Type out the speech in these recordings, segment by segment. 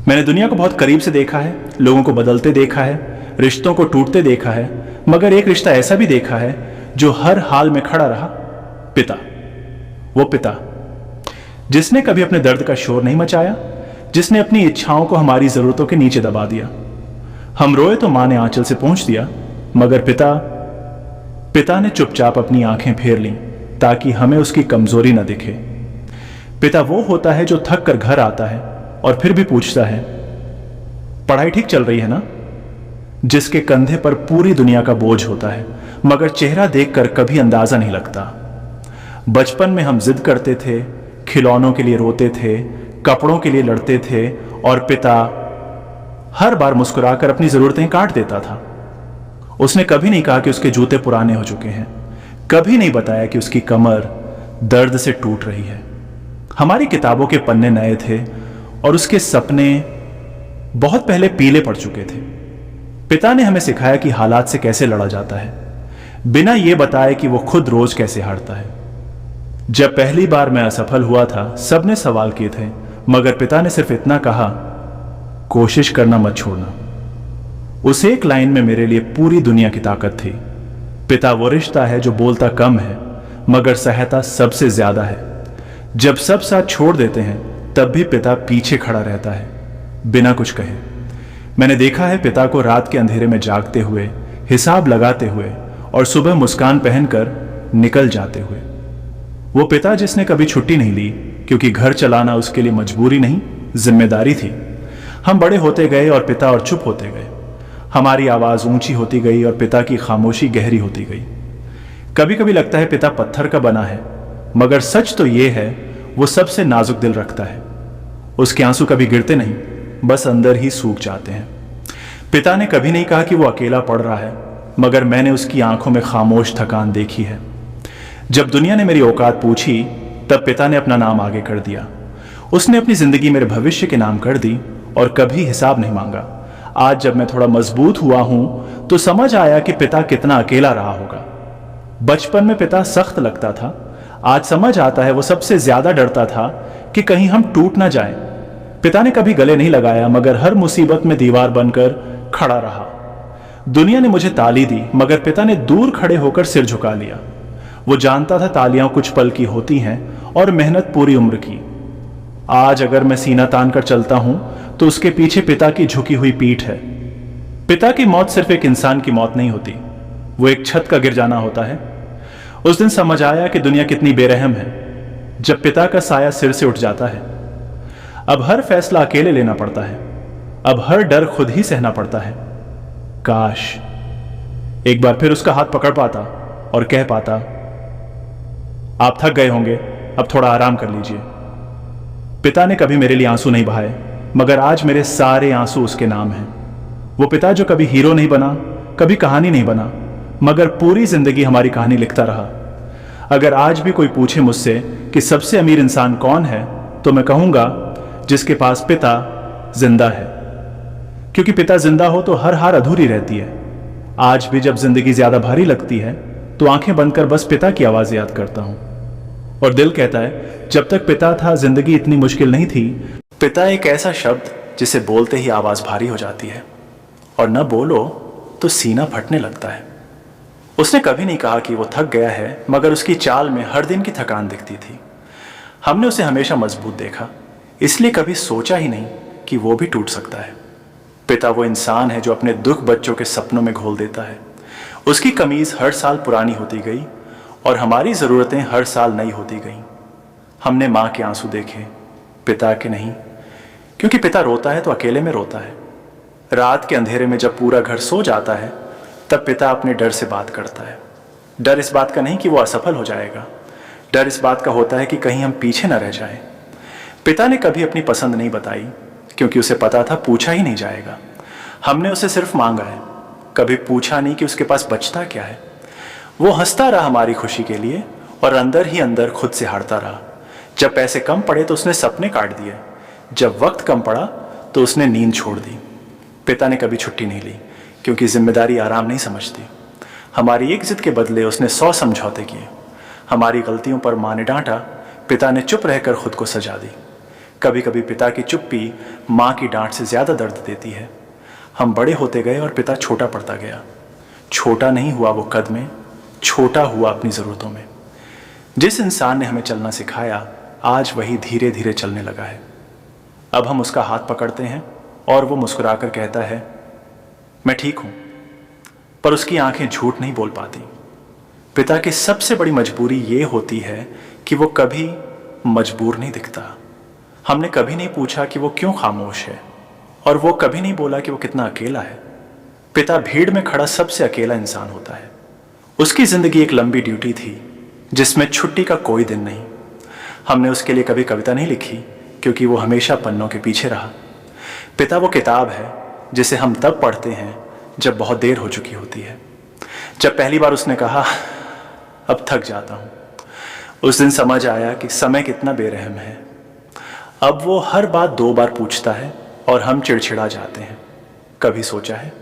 मैंने दुनिया को बहुत करीब से देखा है, लोगों को बदलते देखा है, रिश्तों को टूटते देखा है, मगर एक रिश्ता ऐसा भी देखा है जो हर हाल में खड़ा रहा। पिता, वो पिता जिसने कभी अपने दर्द का शोर नहीं मचाया, जिसने अपनी इच्छाओं को हमारी जरूरतों के नीचे दबा दिया। हम रोए तो माँ ने आंचल से पहुंच दिया, मगर पिता ने चुपचाप अपनी आंखें फेर लीं ताकि हमें उसकी कमजोरी न दिखे। पिता वो होता है जो थक कर घर आता है और फिर भी पूछता है, पढ़ाई ठीक चल रही है ना? जिसके कंधे पर पूरी दुनिया का बोझ होता है, मगर चेहरा देखकर कभी अंदाजा नहीं लगता। बचपन में हम जिद करते थे, खिलौनों के लिए रोते थे, कपड़ों के लिए लड़ते थे, और पिता हर बार मुस्कुराकर अपनी जरूरतें काट देता था। उसने कभी नहीं कहा कि उसके जूते पुराने हो चुके हैं, कभी नहीं बताया कि उसकी कमर दर्द से टूट रही है। हमारी किताबों के पन्ने नए थे और उसके सपने बहुत पहले पीले पड़ चुके थे। पिता ने हमें सिखाया कि हालात से कैसे लड़ा जाता है, बिना यह बताए कि वो खुद रोज कैसे हारता है। जब पहली बार मैं असफल हुआ था, सबने सवाल किए थे, मगर पिता ने सिर्फ इतना कहा, कोशिश करना मत छोड़ना। उस एक लाइन में मेरे लिए पूरी दुनिया की ताकत थी। पिता वो रिश्ता है जो बोलता कम है मगर सहता सबसे ज्यादा है। जब सब साथ छोड़ देते हैं तब भी पिता पीछे खड़ा रहता है, बिना कुछ कहे। मैंने देखा है पिता को रात के अंधेरे में जागते हुए, हिसाब लगाते हुए, और सुबह मुस्कान पहनकर निकल जाते हुए। वो पिता जिसने कभी छुट्टी नहीं ली, क्योंकि घर चलाना उसके लिए मजबूरी नहीं, जिम्मेदारी थी। हम बड़े होते गए और पिता और चुप होते गए। हमारी आवाज ऊंची होती गई और पिता की खामोशी गहरी होती गई। कभी कभी लगता है पिता पत्थर का बना है, मगर सच तो यह है वो सबसे नाजुक दिल रखता है। उसके आंसू कभी गिरते नहीं, बस अंदर ही सूख जाते हैं। पिता ने कभी नहीं कहा कि वो अकेला पड़ रहा है, मगर मैंने उसकी आंखों में खामोश थकान देखी है। जब दुनिया ने मेरी औकात पूछी, तब पिता ने अपना नाम आगे कर दिया। उसने अपनी जिंदगी मेरे भविष्य के नाम कर दी और कभी हिसाब नहीं मांगा। आज जब मैं थोड़ा मजबूत हुआ हूं तो समझ आया कि पिता कितना अकेला रहा होगा। बचपन में पिता सख्त लगता था, आज समझ आता है वो सबसे ज्यादा डरता था कि कहीं हम टूट ना जाएं। पिता ने कभी गले नहीं लगाया, मगर हर मुसीबत में दीवार बनकर खड़ा रहा। दुनिया ने मुझे ताली दी, मगर पिता ने दूर खड़े होकर सिर झुका लिया। वो जानता था तालियां कुछ पल की होती हैं और मेहनत पूरी उम्र की। आज अगर मैं सीना तान कर चलता हूं तो उसके पीछे पिता की झुकी हुई पीठ है। पिता की मौत सिर्फ एक इंसान की मौत नहीं होती, वो एक छत का गिर जाना होता है। उस दिन समझ आया कि दुनिया कितनी बेरहम है, जब पिता का साया सिर से उठ जाता है। अब हर फैसला अकेले लेना पड़ता है, अब हर डर खुद ही सहना पड़ता है। काश एक बार फिर उसका हाथ पकड़ पाता और कह पाता, आप थक गए होंगे, अब थोड़ा आराम कर लीजिए। पिता ने कभी मेरे लिए आंसू नहीं बहाए, मगर आज मेरे सारे आंसू उसके नाम हैं। वो पिता जो कभी हीरो नहीं बना, कभी कहानी नहीं बना, मगर पूरी जिंदगी हमारी कहानी लिखता रहा। अगर आज भी कोई पूछे मुझसे कि सबसे अमीर इंसान कौन है, तो मैं कहूंगा जिसके पास पिता जिंदा है, क्योंकि पिता जिंदा हो तो हर हार अधूरी रहती है। आज भी जब जिंदगी ज्यादा भारी लगती है तो आंखें बंद कर बस पिता की आवाज याद करता हूं, और दिल कहता है जब तक पिता था जिंदगी इतनी मुश्किल नहीं थी। पिता एक ऐसा शब्द जिसे बोलते ही आवाज भारी हो जाती है, और न बोलो तो सीना फटने लगता है। उसने कभी नहीं कहा कि वो थक गया है, मगर उसकी चाल में हर दिन की थकान दिखती थी। हमने उसे हमेशा मजबूत देखा, इसलिए कभी सोचा ही नहीं कि वो भी टूट सकता है। पिता वो इंसान है जो अपने दुख बच्चों के सपनों में घोल देता है। उसकी कमीज हर साल पुरानी होती गई और हमारी जरूरतें हर साल नई होती गईं। हमने माँ के आंसू देखे, पिता के नहीं, क्योंकि पिता रोता है तो अकेले में रोता है। रात के अंधेरे में जब पूरा घर सो जाता है, तब पिता अपने डर से बात करता है। डर इस बात का नहीं कि वो असफल हो जाएगा, डर इस बात का होता है कि कहीं हम पीछे न रह जाएं। पिता ने कभी अपनी पसंद नहीं बताई, क्योंकि उसे पता था पूछा ही नहीं जाएगा। हमने उसे सिर्फ मांगा है, कभी पूछा नहीं कि उसके पास बचता क्या है। वो हंसता रहा हमारी खुशी के लिए, और अंदर ही अंदर खुद से हारता रहा। जब पैसे कम पड़े तो उसने सपने काट दिए, जब वक्त कम पड़ा तो उसने नींद छोड़ दी। पिता ने कभी छुट्टी नहीं ली, क्योंकि जिम्मेदारी आराम नहीं समझती। हमारी एक जिद के बदले उसने 100 समझौते किए। हमारी गलतियों पर माँ ने डांटा, पिता ने चुप रहकर खुद को सजा दी। कभी कभी पिता की चुप्पी माँ की डांट से ज़्यादा दर्द देती है। हम बड़े होते गए और पिता छोटा पड़ता गया। छोटा नहीं हुआ वो कद में, छोटा हुआ अपनी ज़रूरतों में। जिस इंसान ने हमें चलना सिखाया, आज वही धीरे धीरे चलने लगा है। अब हम उसका हाथ पकड़ते हैं और वो मुस्कुराकर कहता है, मैं ठीक हूँ। पर उसकी आंखें झूठ नहीं बोल पाती। पिता की सबसे बड़ी मजबूरी ये होती है कि वो कभी मजबूर नहीं दिखता। हमने कभी नहीं पूछा कि वो क्यों खामोश है, और वो कभी नहीं बोला कि वो कितना अकेला है। पिता भीड़ में खड़ा सबसे अकेला इंसान होता है। उसकी जिंदगी एक लंबी ड्यूटी थी जिसमें छुट्टी का कोई दिन नहीं। हमने उसके लिए कभी कविता नहीं लिखी क्योंकि वो हमेशा पन्नों के पीछे रहा। पिता वो किताब है जिसे हम तब पढ़ते हैं जब बहुत देर हो चुकी होती है। जब पहली बार उसने कहा, अब थक जाता हूँ, उस दिन समझ आया कि समय कितना बेरहम है। अब वो हर बात 2 बार पूछता है और हम चिड़चिड़ा जाते हैं। कभी सोचा है,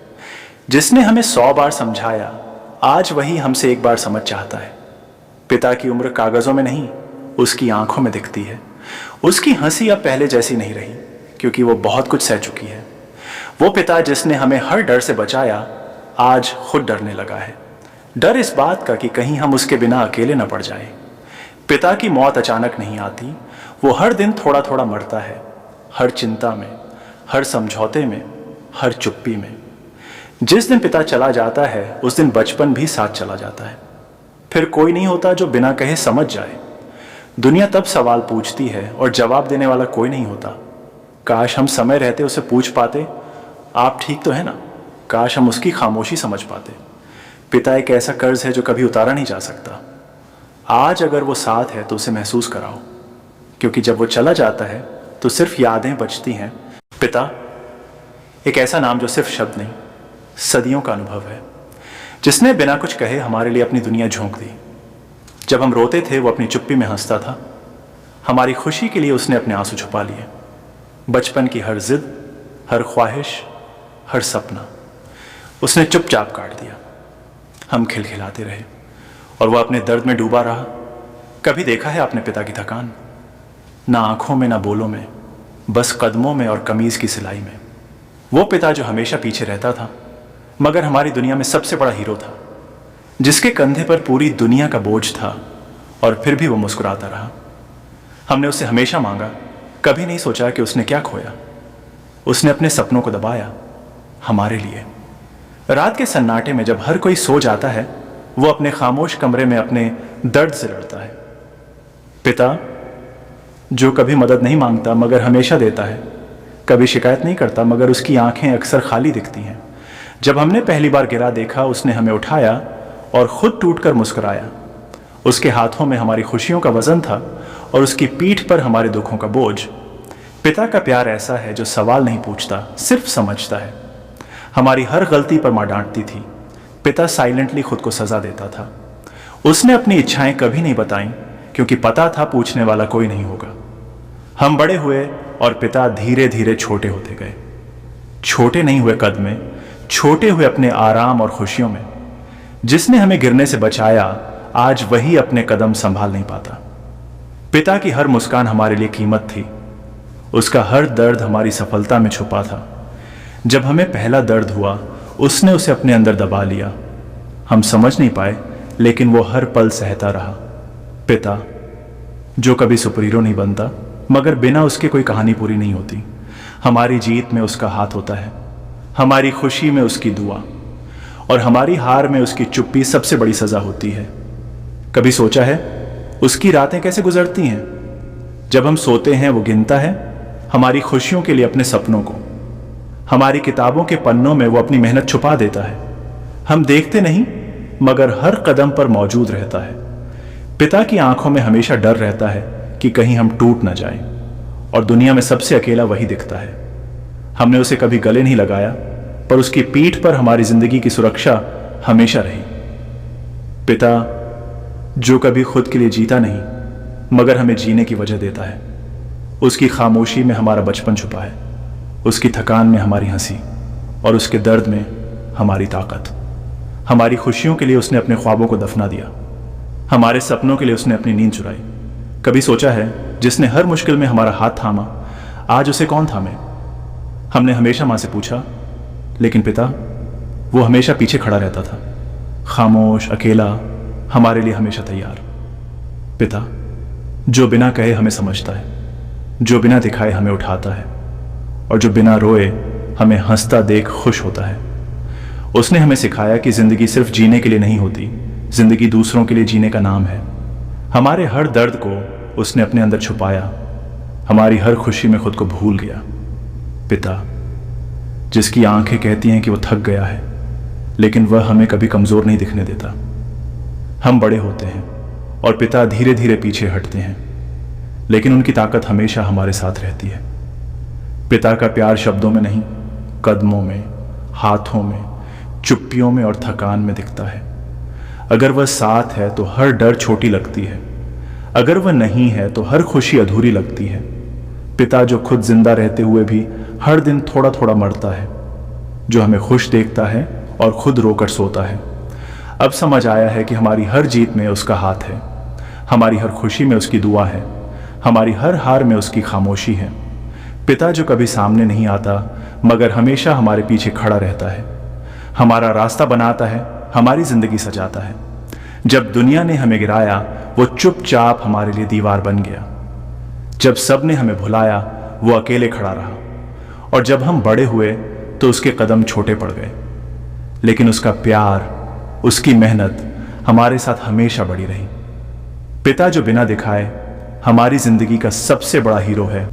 जिसने हमें 100 बार समझाया, आज वही हमसे 1 बार समझ चाहता है। पिता की उम्र कागज़ों में नहीं, उसकी आंखों में दिखती है। उसकी हंसी अब पहले जैसी नहीं रही क्योंकि वो बहुत कुछ सह चुकी है। वो पिता जिसने हमें हर डर से बचाया, आज खुद डरने लगा है। डर इस बात का कि कहीं हम उसके बिना अकेले न पड़ जाएं। पिता की मौत अचानक नहीं आती, वो हर दिन थोड़ा थोड़ा मरता है, हर चिंता में, हर समझौते में, हर चुप्पी में। जिस दिन पिता चला जाता है उस दिन बचपन भी साथ चला जाता है। फिर कोई नहीं होता जो बिना कहे समझ जाए। दुनिया तब सवाल पूछती है और जवाब देने वाला कोई नहीं होता। काश हम समय रहते उसे पूछ पाते, आप ठीक तो है ना। काश हम उसकी खामोशी समझ पाते। पिता एक ऐसा कर्ज है जो कभी उतारा नहीं जा सकता। आज अगर वो साथ है तो उसे महसूस कराओ, क्योंकि जब वो चला जाता है तो सिर्फ यादें बचती हैं। पिता एक ऐसा नाम जो सिर्फ शब्द नहीं, सदियों का अनुभव है, जिसने बिना कुछ कहे हमारे लिए अपनी दुनिया झोंक दी। जब हम रोते थे वो अपनी चुप्पी में हंसता था। हमारी खुशी के लिए उसने अपने आंसू छुपा लिए। बचपन की हर जिद, हर ख्वाहिश, हर सपना उसने चुपचाप काट दिया। हम खिलखिलाते रहे और वह अपने दर्द में डूबा रहा। कभी देखा है आपने पिता की थकान? ना आंखों में, ना बोलों में, बस कदमों में और कमीज की सिलाई में। वो पिता जो हमेशा पीछे रहता था, मगर हमारी दुनिया में सबसे बड़ा हीरो था, जिसके कंधे पर पूरी दुनिया का बोझ था और फिर भी वो मुस्कुराता रहा। हमने उससे हमेशा मांगा, कभी नहीं सोचा कि उसने क्या खोया। उसने अपने सपनों को दबाया हमारे लिए। रात के सन्नाटे में जब हर कोई सो जाता है, वो अपने खामोश कमरे में अपने दर्द से लड़ता है। पिता जो कभी मदद नहीं मांगता मगर हमेशा देता है, कभी शिकायत नहीं करता मगर उसकी आंखें अक्सर खाली दिखती हैं। जब हमने पहली बार गिरा देखा, उसने हमें उठाया और खुद टूटकर मुस्कुराया। उसके हाथों में हमारी खुशियों का वजन था और उसकी पीठ पर हमारे दुखों का बोझ। पिता का प्यार ऐसा है जो सवाल नहीं पूछता, सिर्फ समझता है। हमारी हर गलती पर माँ डांटती थी, पिता साइलेंटली खुद को सजा देता था। उसने अपनी इच्छाएं कभी नहीं बताईं क्योंकि पता था पूछने वाला कोई नहीं होगा। हम बड़े हुए और पिता धीरे धीरे छोटे होते गए। छोटे नहीं हुए कद में, छोटे हुए अपने आराम और खुशियों में। जिसने हमें गिरने से बचाया, आज वही अपने कदम संभाल नहीं पाता। पिता की हर मुस्कान हमारे लिए कीमत थी। उसका हर दर्द हमारी सफलता में छुपा था। जब हमें पहला दर्द हुआ, उसने उसे अपने अंदर दबा लिया। हम समझ नहीं पाए, लेकिन वो हर पल सहता रहा। पिता जो कभी सुपर हीरो नहीं बनता, मगर बिना उसके कोई कहानी पूरी नहीं होती। हमारी जीत में उसका हाथ होता है, हमारी खुशी में उसकी दुआ, और हमारी हार में उसकी चुप्पी सबसे बड़ी सजा होती है। कभी सोचा है उसकी रातें कैसे गुजरती हैं? जब हम सोते हैं वो गिनता है हमारी खुशियों के लिए अपने सपनों को। हमारी किताबों के पन्नों में वो अपनी मेहनत छुपा देता है। हम देखते नहीं मगर हर कदम पर मौजूद रहता है। पिता की आंखों में हमेशा डर रहता है कि कहीं हम टूट ना जाएं, और दुनिया में सबसे अकेला वही दिखता है। हमने उसे कभी गले नहीं लगाया, पर उसकी पीठ पर हमारी जिंदगी की सुरक्षा हमेशा रही। पिता जो कभी खुद के लिए जीता नहीं, मगर हमें जीने की वजह देता है। उसकी खामोशी में हमारा बचपन छुपा है, उसकी थकान में हमारी हंसी, और उसके दर्द में हमारी ताकत। हमारी खुशियों के लिए उसने अपने ख्वाबों को दफना दिया, हमारे सपनों के लिए उसने अपनी नींद चुराई। कभी सोचा है जिसने हर मुश्किल में हमारा हाथ थामा, आज उसे कौन थामे? हमने हमेशा मां से पूछा, लेकिन पिता वो हमेशा पीछे खड़ा रहता था, खामोश, अकेला, हमारे लिए हमेशा तैयार। पिता जो बिना कहे हमें समझता है, जो बिना दिखाए हमें उठाता है, और जो बिना रोए हमें हंसता देख खुश होता है। उसने हमें सिखाया कि जिंदगी सिर्फ जीने के लिए नहीं होती, जिंदगी दूसरों के लिए जीने का नाम है। हमारे हर दर्द को उसने अपने अंदर छुपाया, हमारी हर खुशी में खुद को भूल गया। पिता जिसकी आंखें कहती हैं कि वो थक गया है, लेकिन वह हमें कभी कमजोर नहीं दिखने देता। हम बड़े होते हैं और पिता धीरे धीरे पीछे हटते हैं, लेकिन उनकी ताकत हमेशा हमारे साथ रहती है। पिता का प्यार शब्दों में नहीं, कदमों में, हाथों में, चुप्पियों में और थकान में दिखता है। अगर वह साथ है तो हर डर छोटी लगती है, अगर वह नहीं है तो हर खुशी अधूरी लगती है। पिता जो खुद जिंदा रहते हुए भी हर दिन थोड़ा थोड़ा मरता है, जो हमें खुश देखता है और खुद रोकर सोता है। अब समझ आया है कि हमारी हर जीत में उसका हाथ है, हमारी हर खुशी में उसकी दुआ है, हमारी हर हार में उसकी खामोशी है। पिता जो कभी सामने नहीं आता मगर हमेशा हमारे पीछे खड़ा रहता है, हमारा रास्ता बनाता है, हमारी जिंदगी सजाता है। जब दुनिया ने हमें गिराया वो चुपचाप हमारे लिए दीवार बन गया। जब सब ने हमें भुलाया वो अकेले खड़ा रहा, और जब हम बड़े हुए तो उसके कदम छोटे पड़ गए, लेकिन उसका प्यार, उसकी मेहनत हमारे साथ हमेशा बड़ी रही। पिता जो बिना दिखाए हमारी जिंदगी का सबसे बड़ा हीरो है।